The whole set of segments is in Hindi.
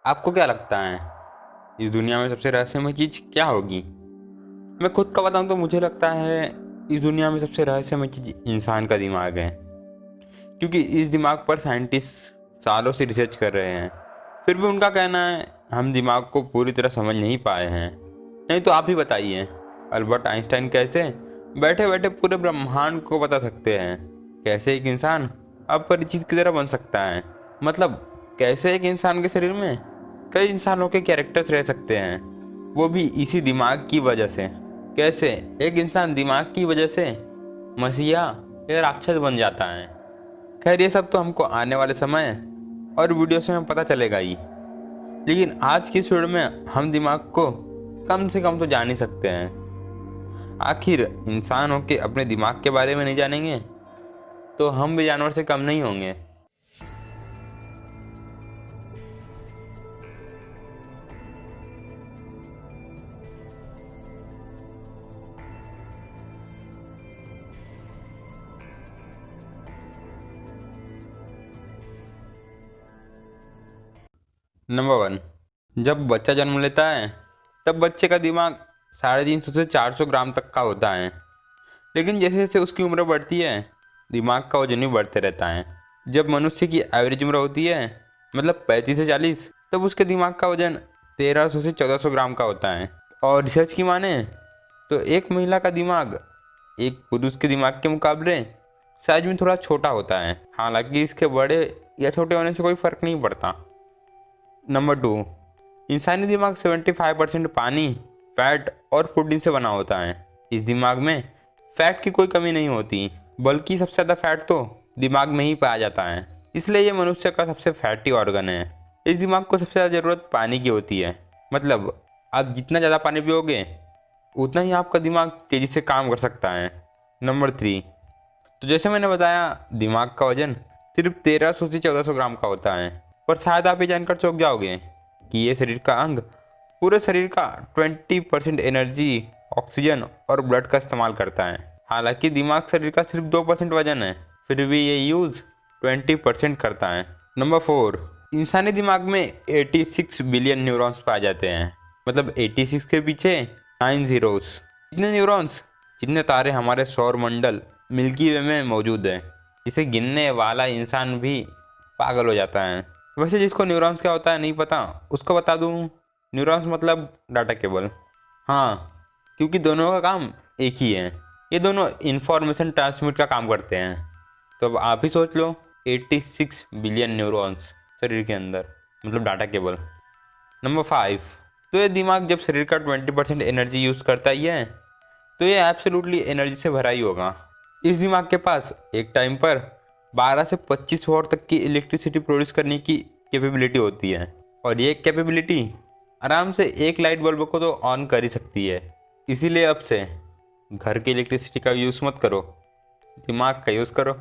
आपको क्या लगता है इस दुनिया में सबसे रहस्यमय चीज क्या होगी? मैं खुद का बताऊं तो मुझे लगता है इस दुनिया में सबसे रहस्यमय चीज इंसान का दिमाग है। क्योंकि इस दिमाग पर साइंटिस्ट सालों से रिसर्च कर रहे हैं, फिर भी उनका कहना है हम दिमाग को पूरी तरह समझ नहीं पाए हैं। नहीं तो आप ही बताइए, अल्बर्ट आइंस्टाइन कैसे बैठे बैठे पूरे ब्रह्मांड को बता सकते हैं? कैसे एक इंसान अपरिचित की तरह बन सकता है? मतलब कैसे एक इंसान के शरीर में कई इंसानों के कैरेक्टर्स रह सकते हैं, वो भी इसी दिमाग की वजह से? कैसे एक इंसान दिमाग की वजह से मसीहा या राक्षस बन जाता है? खैर, ये सब तो हमको आने वाले समय और वीडियो से हमें पता चलेगा ही। लेकिन आज की इस वीडियो में हम दिमाग को कम से कम तो जान ही सकते हैं। आखिर इंसान होके अपने दिमाग के बारे में नहीं जानेंगे तो हम भी जानवर से कम नहीं होंगे। नंबर 1, जब बच्चा जन्म लेता है तब बच्चे का दिमाग 350 से 400 ग्राम तक का होता है। लेकिन जैसे जैसे उसकी उम्र बढ़ती है दिमाग का वजन भी बढ़ते रहता है। जब मनुष्य की एवरेज उम्र होती है, मतलब 35 से 40, तब उसके दिमाग का वजन 1300 से 1400 ग्राम का होता है। और रिसर्च की माने तो एक महिला का दिमाग एक पुरुष के दिमाग के मुकाबले साइज में थोड़ा छोटा होता है। हालांकि इसके बड़े या छोटे होने से कोई फर्क नहीं पड़ता। नंबर 2, इंसानी दिमाग 75% पानी, फैट और प्रोटीन से बना होता है। इस दिमाग में फैट की कोई कमी नहीं होती, बल्कि सबसे ज़्यादा फैट तो दिमाग में ही पाया जाता है। इसलिए ये मनुष्य का सबसे फैटी ऑर्गन है। इस दिमाग को सबसे ज़्यादा ज़रूरत पानी की होती है। मतलब आप जितना ज़्यादा पानी पियोगे उतना ही आपका दिमाग तेज़ी से काम कर सकता है। नंबर 3, तो जैसे मैंने बताया दिमाग का वजन सिर्फ 1300 से 1400 ग्राम का होता है। पर शायद आप ये जानकर चौंक जाओगे कि ये शरीर का अंग पूरे शरीर का 20% एनर्जी, ऑक्सीजन और ब्लड का इस्तेमाल करता है। हालांकि दिमाग शरीर का सिर्फ 2% वजन है, फिर भी ये यूज़ 20% करता है। नंबर 4, इंसानी दिमाग में 86 बिलियन न्यूरॉन्स पाए जाते हैं। मतलब 86 के पीछे 9 जीरोस। इतने न्यूरॉन्स जितने तारे हमारे सौर मंडल मिल्की वे में मौजूद है, जिसे गिनने वाला इंसान भी पागल हो जाता है। वैसे जिसको न्यूरॉन्स क्या होता है नहीं पता, उसको बता दूं, न्यूरॉन्स मतलब डाटा केबल। हाँ, क्योंकि दोनों का काम एक ही है। ये दोनों इन्फॉर्मेशन ट्रांसमिट का काम करते हैं। तो अब आप ही सोच लो, 86 बिलियन न्यूरॉन्स शरीर के अंदर, मतलब डाटा केबल। नंबर 5, तो ये दिमाग जब शरीर का 20% एनर्जी यूज़ करता ही है तो ये एब्सोल्युटली एनर्जी से भरा ही होगा। इस दिमाग के पास एक टाइम पर 12 से 25 वॉट तक की इलेक्ट्रिसिटी प्रोड्यूस करने की कैपेबिलिटी होती है। और ये कैपेबिलिटी आराम से एक लाइट बल्ब को तो ऑन कर ही सकती है। इसीलिए अब से घर की इलेक्ट्रिसिटी का यूज़ मत करो, दिमाग का यूज़ करो।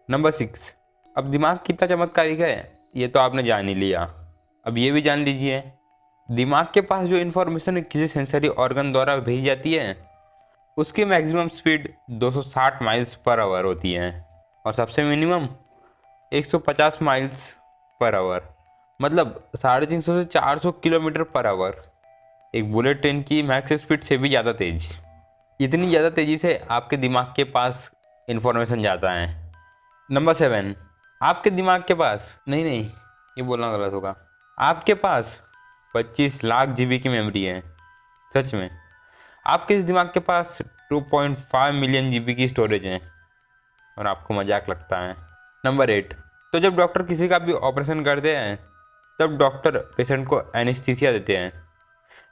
नंबर 6, अब दिमाग कितना चमत्कारिक है ये तो आपने जान ही लिया। अब ये भी जान लीजिए, दिमाग के पास जो इन्फॉर्मेशन किसी सेंसरी ऑर्गन द्वारा भेजी जाती है उसकी maximum speed 260 miles per hour होती है और सबसे मिनिमम 150 माइल्स पर आवर, मतलब 350 से 400 किलोमीटर पर आवर। एक बुलेट ट्रेन की मैक्स स्पीड से भी ज़्यादा तेज। इतनी ज़्यादा तेज़ी से आपके दिमाग के पास इन्फॉर्मेशन जाता है। नंबर 7, आपके दिमाग के पास नहीं नहीं, ये बोलना गलत होगा, आपके पास 25 लाख जीबी की मेमोरी है। सच में आपके इस दिमाग के पास 2.5 मिलियन जीबी की स्टोरेज है और आपको मजाक लगता है। नंबर 8, तो जब डॉक्टर किसी का भी ऑपरेशन करते हैं तब डॉक्टर पेशेंट को एनेस्थीसिया देते हैं।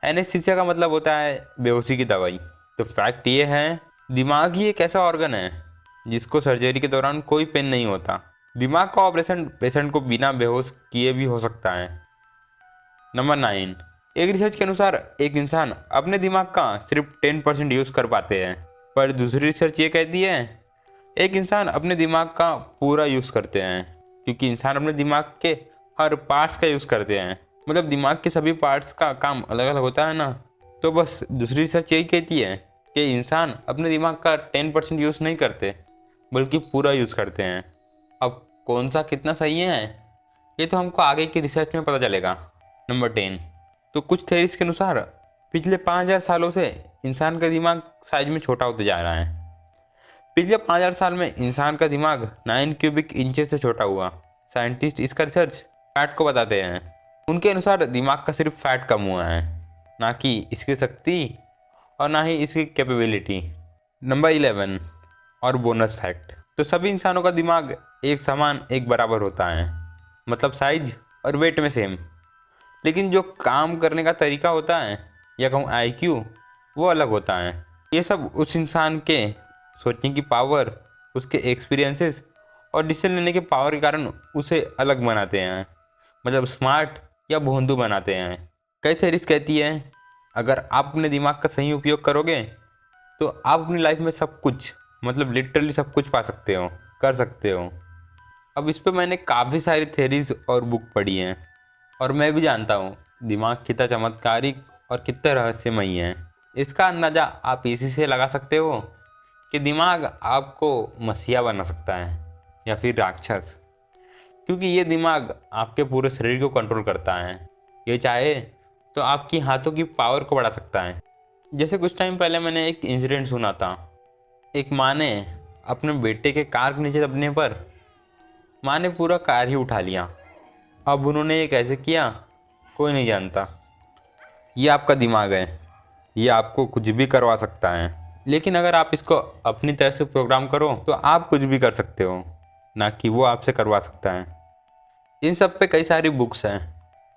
एनेस्थीसिया का मतलब होता है बेहोशी की दवाई। तो फैक्ट ये है, दिमाग ही एक ऐसा ऑर्गन है जिसको सर्जरी के दौरान कोई पेन नहीं होता। दिमाग का ऑपरेशन पेशेंट को बिना बेहोश किए भी हो सकता है। नंबर 9, एक रिसर्च के अनुसार एक इंसान अपने दिमाग का सिर्फ 10% यूज़ कर पाते हैं, पर दूसरी रिसर्च ये कहती है एक इंसान अपने दिमाग का पूरा यूज़ करते हैं, क्योंकि इंसान अपने दिमाग के हर पार्ट्स का यूज़ करते हैं। मतलब दिमाग के सभी पार्ट्स का काम अलग अलग होता है ना। तो बस दूसरी रिसर्च यही कहती है कि इंसान अपने दिमाग का 10% यूज़ नहीं करते, बल्कि पूरा यूज़ करते हैं। अब कौन सा कितना सही है ये तो हमको आगे की रिसर्च में पता चलेगा। नंबर 10। तो कुछ थेरीज के अनुसार पिछले 5000 सालों से इंसान का दिमाग साइज में छोटा होते जा रहा है। पिछले 5000 साल में इंसान का दिमाग 9 क्यूबिक इंचेस से छोटा हुआ। साइंटिस्ट इसका रिसर्च फैट को बताते हैं। उनके अनुसार दिमाग का सिर्फ फैट कम हुआ है, ना कि इसकी शक्ति और ना ही इसकी कैपेबिलिटी। नंबर 11 और बोनस फैक्ट। तो सभी इंसानों का दिमाग एक समान एक बराबर होता है, मतलब साइज और वेट में सेम। लेकिन जो काम करने का तरीका होता है या कहूँ IQ, वो अलग होता है। ये सब उस इंसान के सोचने की पावर, उसके एक्सपीरियंसेस और डिसीजन लेने के पावर के कारण उसे अलग बनाते हैं, मतलब स्मार्ट या भोंदू बनाते हैं। कई थेरीज कहती है अगर आप अपने दिमाग का सही उपयोग करोगे तो आप अपनी लाइफ में सब कुछ, मतलब लिटरली सब कुछ पा सकते हो, कर सकते हो। अब इस पे मैंने काफ़ी सारी थेरीज और बुक पढ़ी हैं और मैं भी जानता हूँ दिमाग कितना चमत्कारिक और कितना रहस्यमयी है। इसका अंदाज़ा आप इसी से लगा सकते हो कि दिमाग आपको मसीहा बना सकता है या फिर राक्षस, क्योंकि ये दिमाग आपके पूरे शरीर को कंट्रोल करता है। ये चाहे तो आपकी हाथों की पावर को बढ़ा सकता है। जैसे कुछ टाइम पहले मैंने एक इंसिडेंट सुना था। एक माँ ने अपने बेटे के कार के नीचे दबने पर माँ ने पूरा कार ही उठा लिया। अब उन्होंने ये कैसे किया कोई नहीं जानता। ये आपका दिमाग है, ये आपको कुछ भी करवा सकता है। लेकिन अगर आप इसको अपनी तरह से प्रोग्राम करो तो आप कुछ भी कर सकते हो, ना कि वो आपसे करवा सकता है। इन सब पे कई सारी बुक्स हैं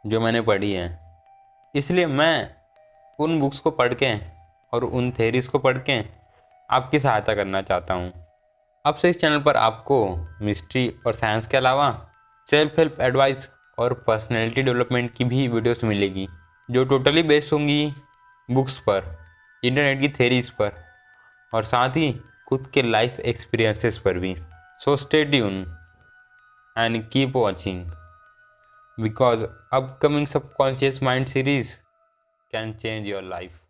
जो मैंने पढ़ी हैं, इसलिए मैं उन बुक्स को पढ़ के और उन थेरीज को पढ़ के आपकी सहायता करना चाहता हूँ। अब से इस चैनल पर आपको मिस्ट्री और साइंस के अलावा सेल्फ हेल्प एडवाइस और पर्सनैलिटी डेवलपमेंट की भी वीडियोस मिलेगी, जो टोटली बेस्ड होंगी बुक्स पर, इंटरनेट की थेरीज पर और साथ ही खुद के लाइफ एक्सपीरियंसेस पर भी। So stay tune and keep watching, because upcoming subconscious mind series can change your life.